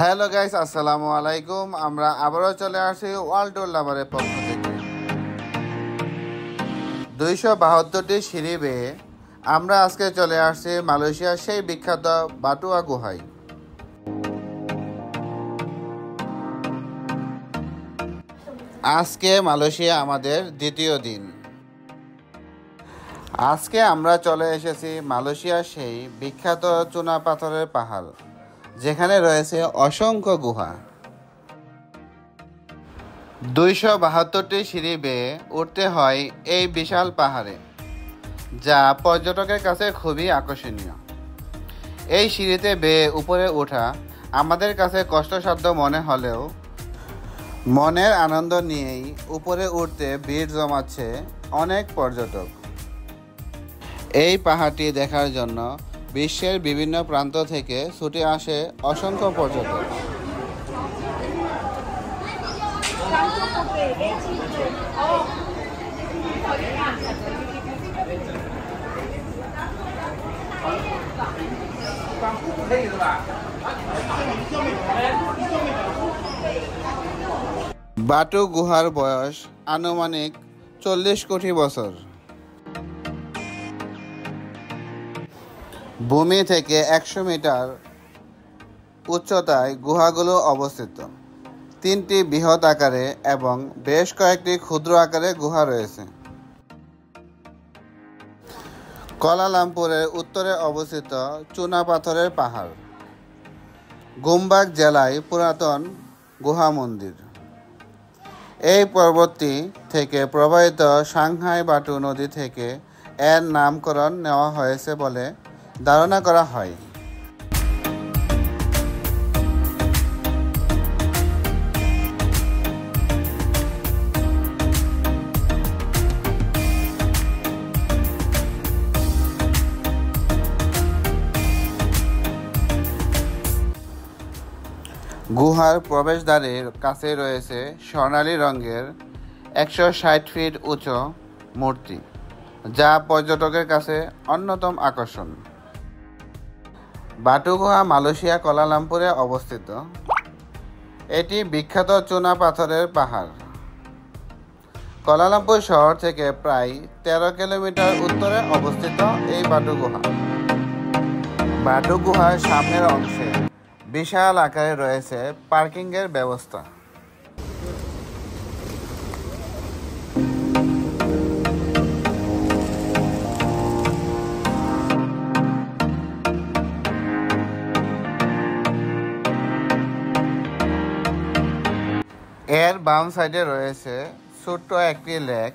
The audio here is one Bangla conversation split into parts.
হ্যালো গাইস, আসসালামু আলাইকুম। আমরা আবারও চলে আসি ওয়ার্ল্ড ট্যুর লাভারের পক্ষ থেকে। 272টি সিঁড়ি বেয়ে আমরা আজকে চলে আসছি মালয়েশিয়ার সেই বিখ্যাত বাটুয়া গুহায়। আজকে মালয়েশিয়া আমাদের দ্বিতীয় দিন। আজকে আমরা চলে এসেছি মালয়েশিয়ার সেই বিখ্যাত চুনা পাথরের পাহাড়, যেখানে রয়েছে অসংখ্য গুহা। 272টি সিঁড়ি বেয়ে উঠতে হয় এই বিশাল পাহাড়ে, যা পর্যটকের কাছে খুবই আকর্ষণীয়। এই সিঁড়িতে বেয়ে উপরে ওঠা আমাদের কাছে কষ্টসাধ্য মনে হলেও মনের আনন্দ নিয়েই উপরে উঠতে ভিড় জমাচ্ছে অনেক পর্যটক। এই পাহাড়টি দেখার জন্য বিশ্বের বিভিন্ন প্রান্ত থেকে ছুটে আসে অসংখ্য পর্যটক। বাটু গুহার বয়স আনুমানিক 40 কোটি বছর। ভূমি থেকে 100 মিটার উচ্চতায় গুহাগুলো অবস্থিত। 3টি বৃহৎ আকারে এবং বেশ কয়েকটি ক্ষুদ্র আকারে গুহা রয়েছে। কুয়ালালামপুরের উত্তরে অবস্থিত চুনা পাথরের পাহাড় গোমবাগ জেলায় পুরাতন গুহা মন্দির। এই পর্বতটি থেকে প্রবাহিত সাংহাই বাটু নদী থেকে এর নামকরণ নেওয়া হয়েছে বলে ধারণা করা হয়। গুহার প্রবেশদ্বারের কাছে রয়েছে স্বর্ণালী রঙের 160 ফিট উঁচু মূর্তি, যা পর্যটকের কাছে অন্যতম আকর্ষণ। বাটু গুহা মালয়েশিয়া কুয়ালালামপুরে অবস্থিত। এটি বিখ্যাত চুনা পাথরের পাহাড়। কুয়ালালামপুর শহর থেকে প্রায় 13 কিলোমিটার উত্তরে অবস্থিত এই বাটু গুহা। বাটু গুহার সামনের অংশে বিশাল আকারে রয়েছে পার্কিংয়ের ব্যবস্থা। এর বাম সাইডে রয়েছে ছোট্ট একটি লেক,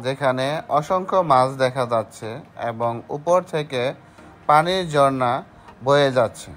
যেখানে অসংখ্য মাছ দেখা যাচ্ছে এবং উপর থেকে পানির ঝর্ণা বয়ে যাচ্ছে।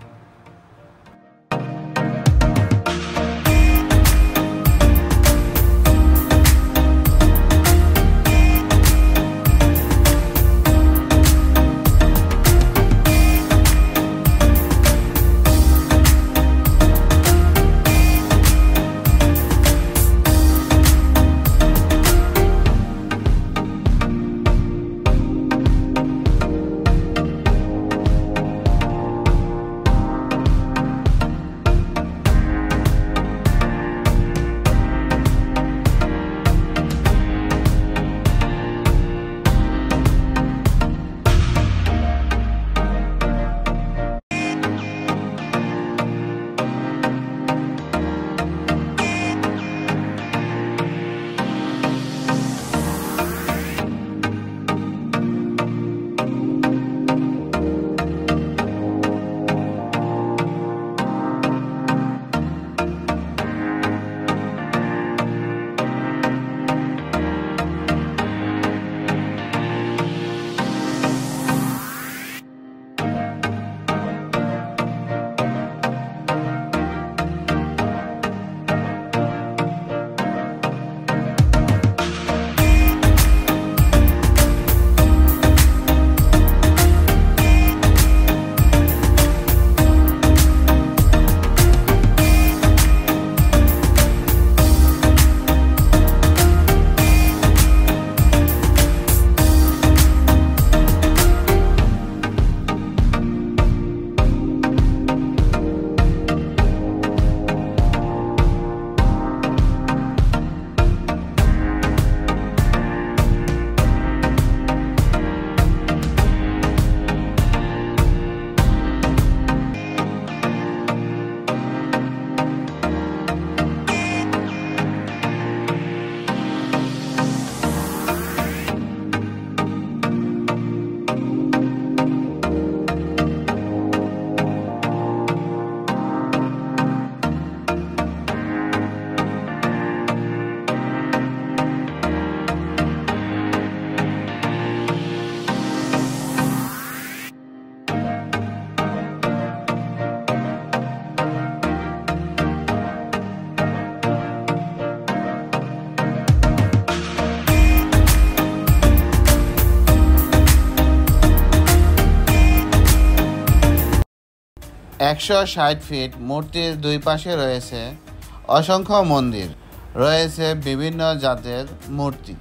160 ফিট মূর্তির দুই পাশে রয়েছে অসংখ্য মন্দির, রয়েছে বিভিন্ন জাতের মূর্তি।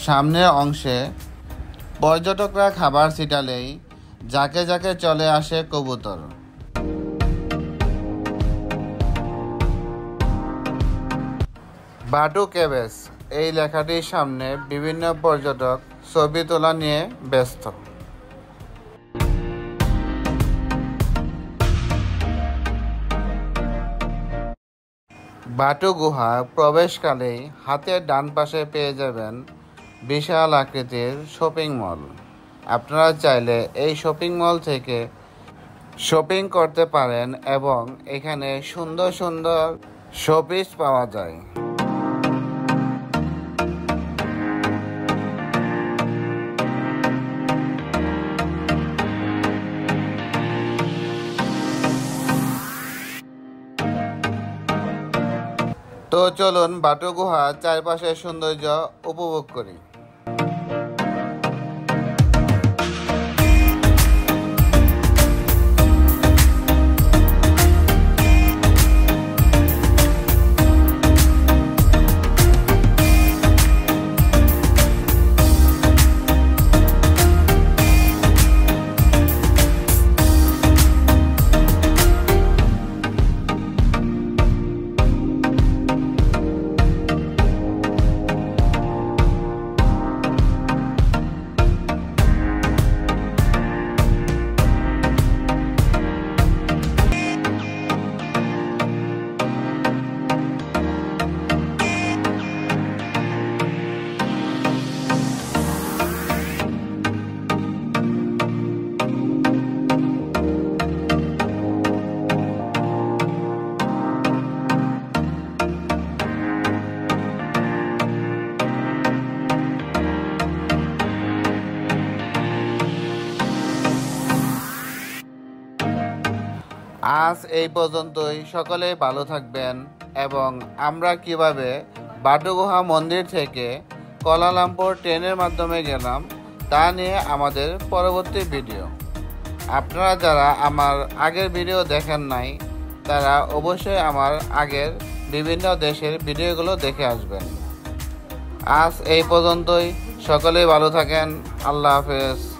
সামনের অংশে পর্যটকরা খাবার ছিটালেই ঝাঁকে ঝাঁকে চলে আসে কবুতর। বাটু কেভস এই লেখাটির সামনে বিভিন্ন পর্যটক ছবি তোলা নিয়ে ব্যস্ত। বাটু গুহা প্রবেশকালেই হাতের ডান পাশে পেয়ে যাবেন বিশাল আকৃতির শপিং মল। আপনারা চাইলে এই শপিং মল থেকে শপিং করতে পারেন এবং এখানে সুন্দর সুন্দর শোপিস পাওয়া যায়। তো চলুন বাটু গুহা চারপাশের সৌন্দর্য উপভোগ করি। আজ এই পর্যন্তই। সকলেই ভালো থাকবেন এবং আমরা কিভাবে বাটু গুহা মন্দির থেকে কুয়ালালামপুর ট্রেনের মাধ্যমে গেলাম তা নিয়ে আমাদের পরবর্তী ভিডিও। আপনারা যারা আমার আগের ভিডিও দেখেন নাই তারা অবশ্যই আমার আগের বিভিন্ন দেশের ভিডিওগুলো দেখে আসবেন। আজ এই পর্যন্তই। সকলেই ভালো থাকেন। আল্লাহ হাফেজ।